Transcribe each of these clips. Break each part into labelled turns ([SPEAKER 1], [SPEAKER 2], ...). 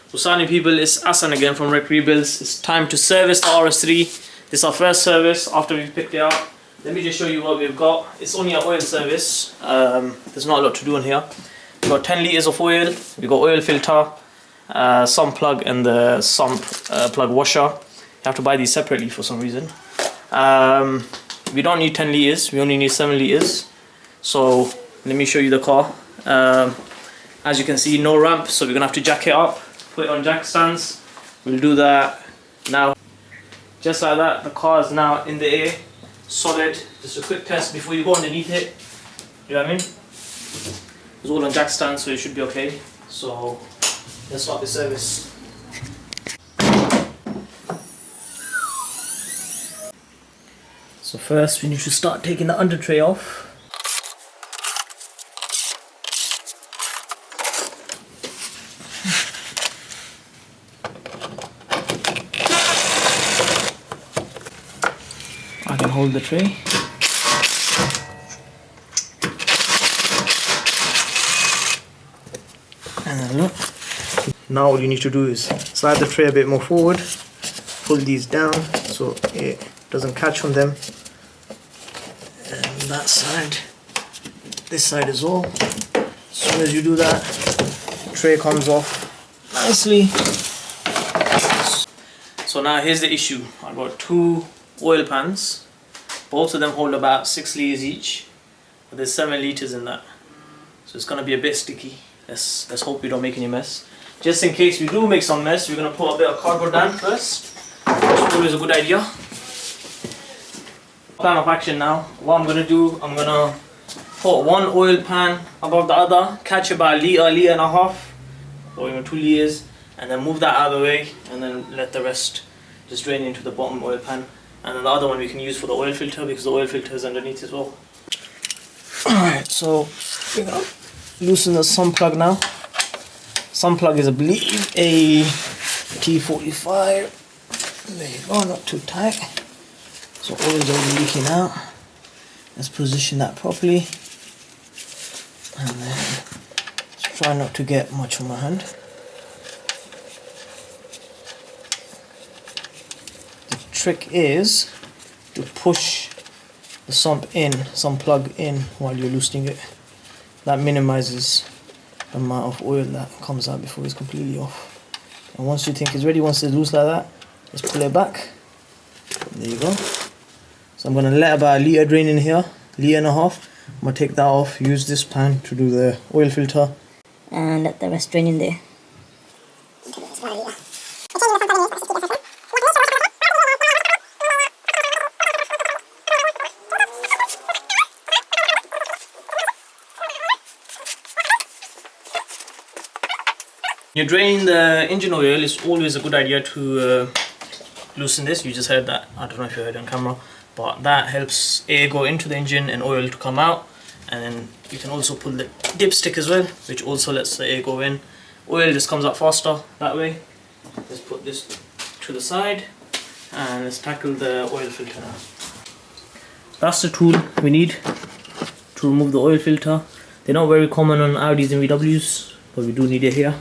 [SPEAKER 1] So Sani people, it's Asan again from Rec Rebuilds. It's time to service the RS3. This is our first service after we've picked it up. Let me just show you what we've got. It's only an oil service. There's not a lot to do in here. We've got 10 litres of oil. We've got oil filter, sump plug and the sump plug washer. You have to buy these separately for some reason. We don't need 10 litres, we only need 7 litres. So let me show you the car. As you can see, no ramp, so we're gonna have to jack it up, put it on jack stands. We'll do that now. Just like that, the car is now in the air, solid. Just a quick test before you go underneath it. You know what I mean? It's all on jack stands, so it should be okay. So let's start the service. So first we need to start taking the under tray off. I can hold the tray. And then look. Now all you need to do is slide the tray a bit more forward, pull these down so it doesn't catch on them. And that side, this side as well. As soon as you do that, the tray comes off nicely. So now here's the issue. I've got 2 oil pans. Both of them hold about 6 litres each, but there's 7 litres in that. So it's gonna be a bit sticky. Let's hope we don't make any mess. Just in case we do make some mess, we're gonna put a bit of cardboard down first. That's always a good idea. Plan of action now. What I'm gonna do, I'm gonna put 1 oil pan above the other, catch about a litre and a half, or even 2 litres, and then move that out of the way, and then let the rest just drain into the bottom oil pan. And then the other one we can use for the oil filter, because the oil filter is underneath as well. Alright, so we're gonna loosen the sump plug now. Sump plug is, I believe, a T45. There you go, not too tight. So oil is already leaking out. Let's position that properly. And then just try not to get much on my hand. The trick is to push the sump plug in while you're loosening it. That minimizes the amount of oil that comes out before it's completely off. And once you think it's ready, once it's loose like that, just pull it back. There you go. So I'm going to let about a litre drain in here, litre and a half. I'm going to take that off, use this pan to do the oil filter.
[SPEAKER 2] And let the rest drain in there.
[SPEAKER 1] You're draining the engine oil, it's always a good idea to loosen this. You just heard that, I don't know if you heard it on camera, but that helps air go into the engine and oil to come out. And then you can also pull the dipstick as well, which also lets the air go in. Oil just comes out faster that way. Let's put this to the side and let's tackle the oil filter now. That's the tool we need to remove the oil filter. They're not very common on Audis and VWs, but we do need it here.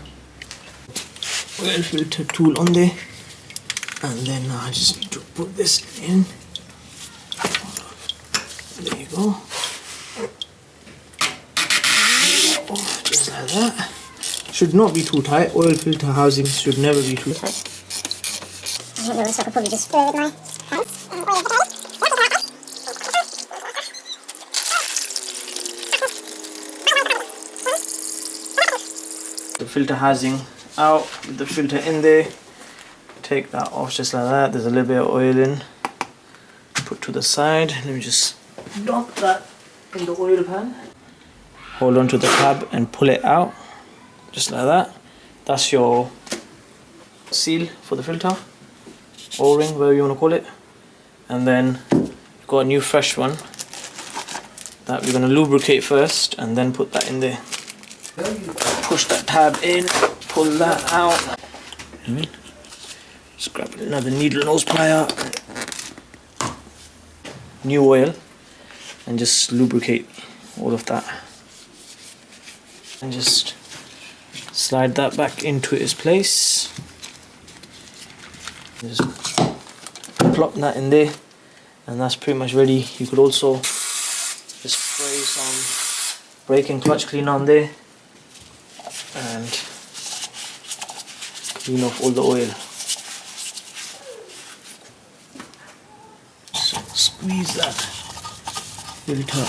[SPEAKER 1] Oil filter tool on there, and then I just need to put this in. There you go. Just like that. Should not be too tight. Oil filter housing should never be too tight.
[SPEAKER 3] I don't know, so I could probably just spray with my hands.
[SPEAKER 1] The filter housing out with the filter in there. Take that off just like that. There's a little bit of oil in. Put to the side. Let me just dump that in the oil pan. Hold on to the tab and pull it out just like that. That's your seal for the filter, O-ring, whatever you want to call it. And then you've got a new fresh one that we're going to lubricate first and then put that in there. Push that tab in, pull that out. Just grab another needle nose plier, new oil, and just lubricate all of that. And just Slide that back into its place. Just plop that in there, and that's pretty much ready. You could also just spray some brake and clutch cleaner on there and clean off all the oil. So squeeze that filter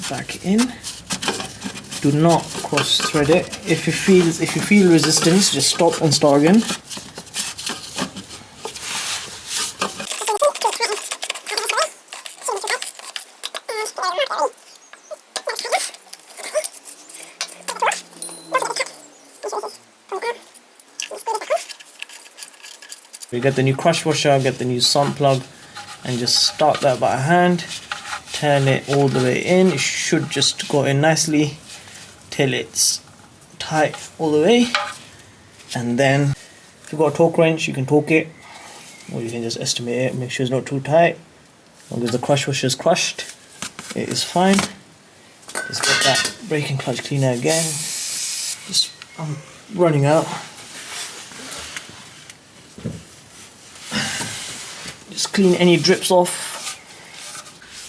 [SPEAKER 1] back in. Do not cross thread it. If you feel resistance, just stop and start again. We get the new crush washer, get the new sump plug, and just start that by hand. Turn it all the way in. It should just go in nicely till it's tight all the way. And then if you've got a torque wrench, you can torque it, or you can just estimate it, make sure it's not too tight. As long as the crush washer is crushed, it is fine. Let's get that brake and clutch cleaner again. I'm running out. Just clean any drips off.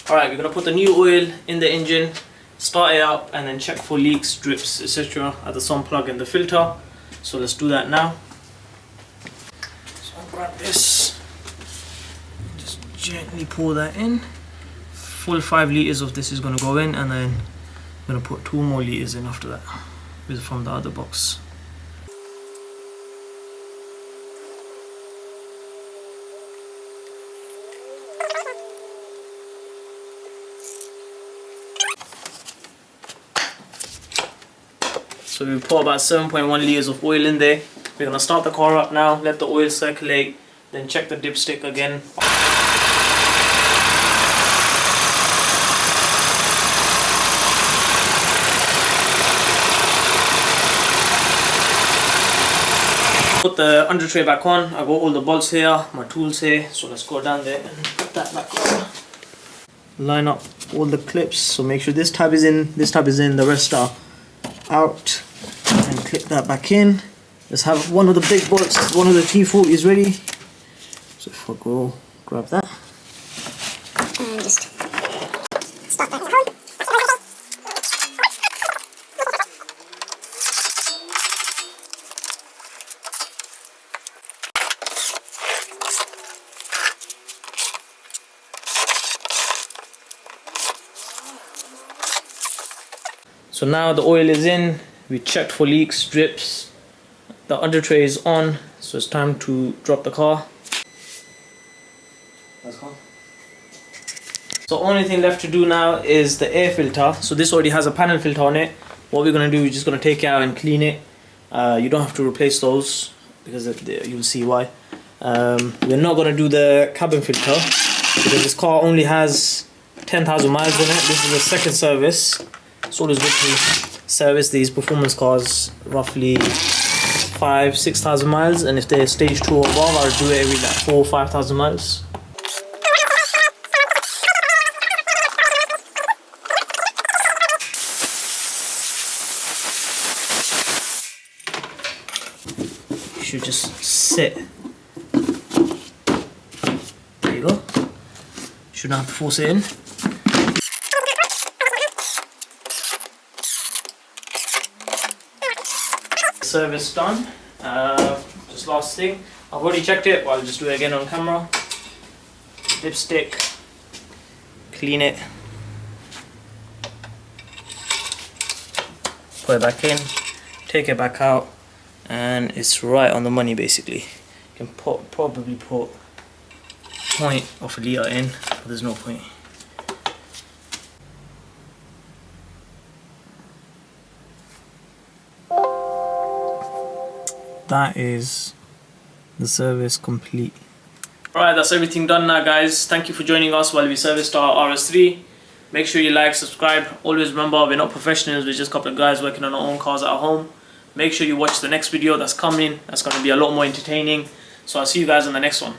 [SPEAKER 1] Alright, we're going to put the new oil in the engine, start it up, and then check for leaks, drips, etc. at the sump plug and the filter. So let's do that now. So I'll grab this, just gently pour that in. Full 5 litres of this is going to go in, and then I'm going to put 2 more litres in after that from the other box. So we pour about 7.1 litres of oil in there. We're going to start the car up now, let the oil circulate, then check the dipstick again. Put the under tray back on. I got all the bolts here, my tools here, so let's go down there and put that back on. Line up all the clips, so make sure this tab is in, the rest are out. And clip that back in. Let's have one of the big bolts, one of the T40 is ready. So if I go grab that.
[SPEAKER 3] And just start that hole.
[SPEAKER 1] So now the oil is in. We checked for leaks, drips, the under tray is on, so it's time to drop the car. Let's go. So only thing left to do now is the air filter. So this already has a panel filter on it. What we're going to do is just going to take it out and clean it. You don't have to replace those because you'll see why. We're not going to do the cabin filter because this car only has 10,000 miles on it. This is the second service. It's always good to service these performance cars roughly 5,000–6,000 miles, and if they're stage 2 or above, I'll do it every like 4,000 or 5,000 miles. You should just sit. There you go. Shouldn't have to force it in. Service done. Just last thing, I've already checked it, but I'll just do it again on camera. Dipstick, clean it, put it back in, take it back out, and it's right on the money basically. You can probably put 0.1 litre in, but there's no point. That is the service complete. Alright, that's everything done now, guys. Thank you for joining us while we serviced our RS3. Make sure you like, subscribe. Always remember, we're not professionals, we're just a couple of guys working on our own cars at home. Make sure you watch the next video that's coming. That's going to be a lot more entertaining. So I'll see you guys on the next one.